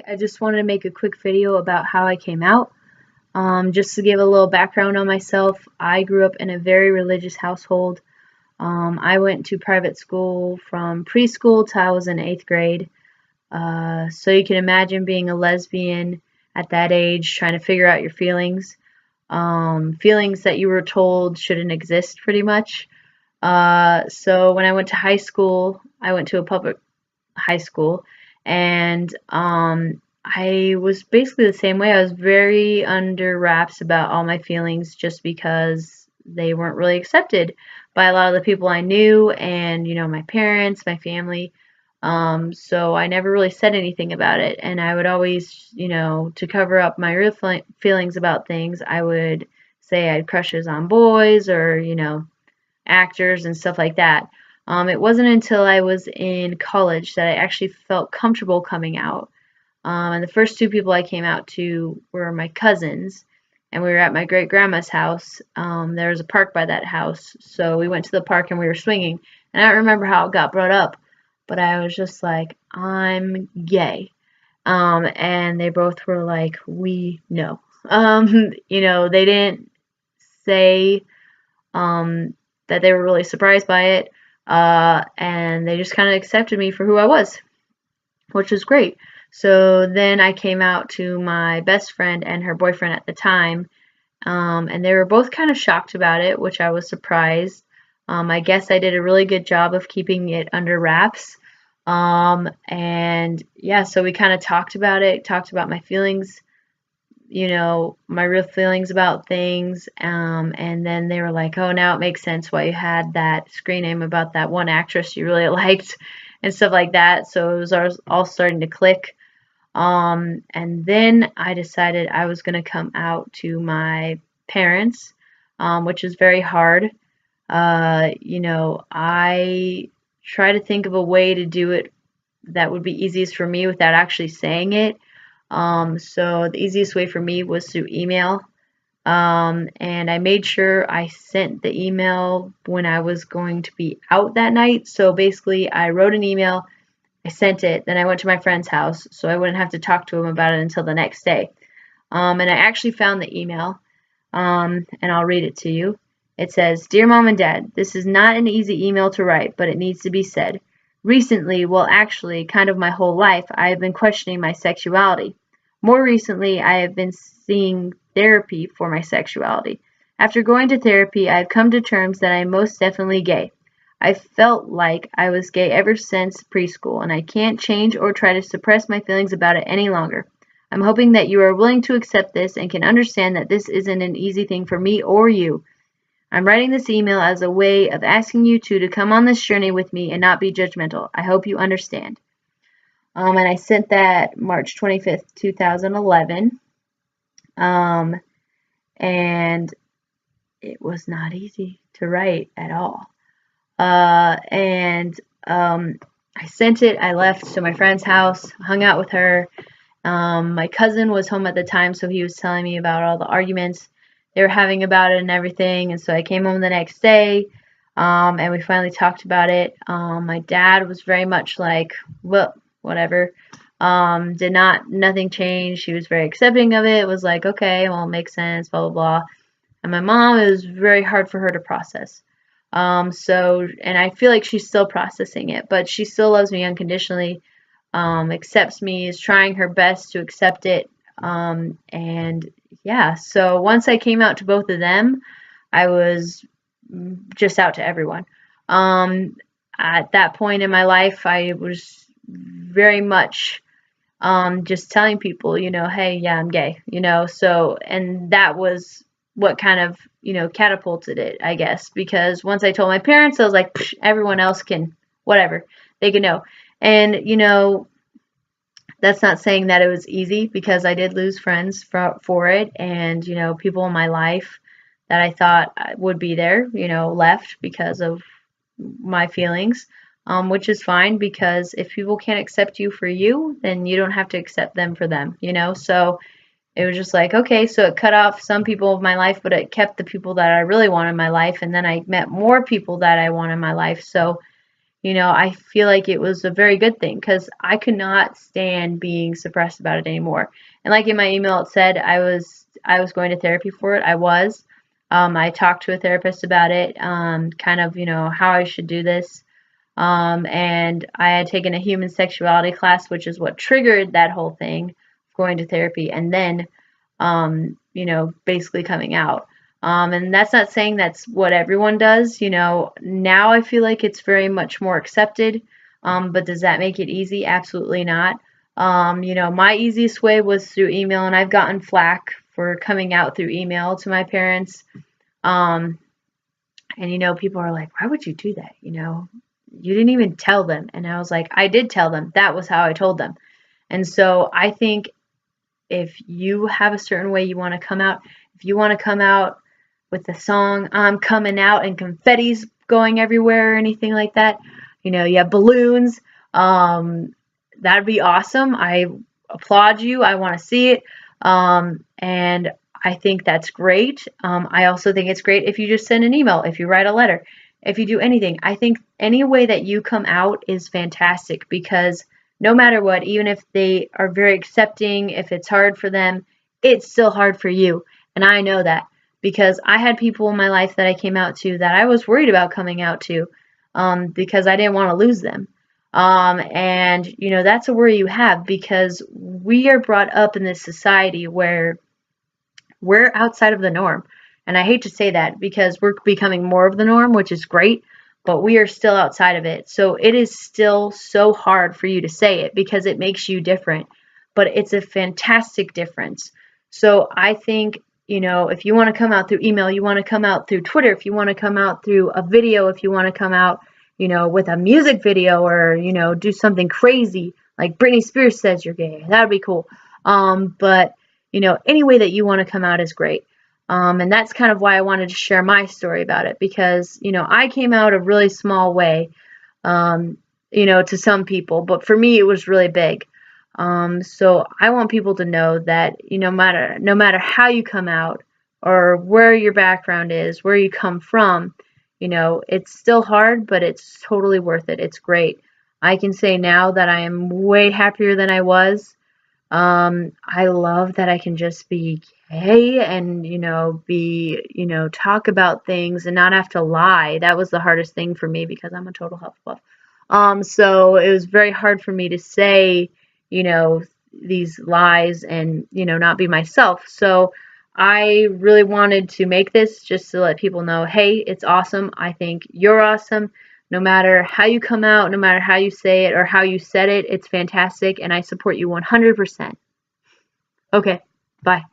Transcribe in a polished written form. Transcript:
I just wanted to make a quick video about how I came out. Just to give a little background on myself, I grew up in a very religious household. I went to private school from preschool till I was in 8th grade. So you can imagine being a lesbian at that age, trying to figure out your feelings. Feelings that you were told shouldn't exist pretty much. So when I went to high school, I went to a public high school, and I was basically the same way. I was very under wraps about all my feelings just because they weren't really accepted by a lot of the people I knew and, my parents, my family. So I never really said anything about it. And I would always, to cover up my real feelings about things, I would say I had crushes on boys or, actors and stuff like that. It wasn't until I was in college that I actually felt comfortable coming out. And the first two people I came out to were my cousins, and we were at my great grandma's house. There was a park by that house, so we went to the park and we were swinging. And I don't remember how it got brought up, but I was just like, I'm gay. And they both were like, we know. They didn't say that they were really surprised by it. And they just kind of accepted me for who I was, which was great. So then I came out to my best friend and her boyfriend at the time, and they were both kind of shocked about it, which I was surprised. I guess I did a really good job of keeping it under wraps. And yeah, so we kind of talked about it, talked about my feelings, my real feelings about things. And then they were like, oh, now it makes sense why you had that screen name about that one actress you really liked and stuff like that. So it was all starting to click. And then I decided I was going to come out to my parents, which is very hard. I try to think of a way to do it that would be easiest for me without actually saying it. So the easiest way for me was through email. And I made sure I sent the email when I was going to be out that night. So basically, I wrote an email, I sent it, then I went to my friend's house so I wouldn't have to talk to him about it until the next day. And I actually found the email, and I'll read it to you. It says, "Dear Mom and Dad, this is not an easy email to write, but it needs to be said. Recently, well, actually, kind of my whole life, I have been questioning my sexuality. More recently, I have been seeing therapy for my sexuality. After going to therapy, I have come to terms that I am most definitely gay. I felt like I was gay ever since preschool, and I can't change or try to suppress my feelings about it any longer. I'm hoping that you are willing to accept this and can understand that this isn't an easy thing for me or you. I'm writing this email as a way of asking you two to come on this journey with me and not be judgmental. I hope you understand." And I sent that March 25th, 2011. And it was not easy to write at all. I sent it, I left to my friend's house, hung out with her. My cousin was home at the time, so he was telling me about all the arguments they were having about it and everything. And so I came home the next day, and we finally talked about it. My dad was very much like, well, whatever. Nothing changed. He was very accepting of it. It was like, okay, well, it makes sense, blah, blah, blah. And my mom, it was very hard for her to process. And I feel like she's still processing it, but she still loves me unconditionally, accepts me, is trying her best to accept it. And yeah, so once I came out to both of them, I was just out to everyone. At that point in my life, I was very much just telling people, hey, yeah, I'm gay, and that was what kind of, catapulted it, I guess, because once I told my parents, I was like, everyone else can, whatever, they can know. And, that's not saying that it was easy, because I did lose friends for it, and, people in my life that I thought would be there, left because of my feelings, which is fine, because if people can't accept you for you, then you don't have to accept them for them, so it was just like, okay, so it cut off some people of my life, but it kept the people that I really want in my life, and then I met more people that I want in my life. So, I feel like it was a very good thing because I could not stand being suppressed about it anymore. And like in my email, it said I was going to therapy for it. I was. I talked to a therapist about it, kind of, how I should do this. And I had taken a human sexuality class, which is what triggered that whole thing, going to therapy, and then, basically coming out. And that's not saying that's what everyone does. Now I feel like it's very much more accepted. But does that make it easy? Absolutely not. My easiest way was through email, and I've gotten flack for coming out through email to my parents. Um, and people are like, why would you do that? You didn't even tell them. And I was like, I did tell them. That was how I told them. And so I think if you have a certain way you want to come out, if you want to come out with the song I'm Coming Out and confetti's going everywhere or anything like that, you have balloons, that'd be awesome. I applaud you. I want to see it. And I think that's great. I also think it's great if you just send an email, if you write a letter, if you do anything. I think any way that you come out is fantastic because no matter what, even if they are very accepting, if it's hard for them, it's still hard for you. And I know that because I had people in my life that I came out to that I was worried about coming out to, because I didn't want to lose them. And that's a worry you have because we are brought up in this society where we're outside of the norm. And I hate to say that because we're becoming more of the norm, which is great, but we are still outside of it. So it is still so hard for you to say it because it makes you different, but it's a fantastic difference. So I think, if you want to come out through email, you want to come out through Twitter, if you want to come out through a video, if you want to come out, with a music video or, do something crazy like Britney Spears says you're gay, that would be cool. But any way that you want to come out is great. And that's kind of why I wanted to share my story about it because, I came out a really small way, to some people, but for me, it was really big. So I want people to know that, no matter how you come out or where your background is, where you come from, it's still hard, but it's totally worth it. It's great. I can say now that I am way happier than I was. I love that I can just be gay and, talk about things and not have to lie. That was the hardest thing for me because I'm a total Hufflepuff. So it was very hard for me to say, these lies and, not be myself. So I really wanted to make this just to let people know, hey, it's awesome. I think you're awesome. No matter how you come out, no matter how you say it or how you said it, it's fantastic, and I support you 100%. Okay, bye.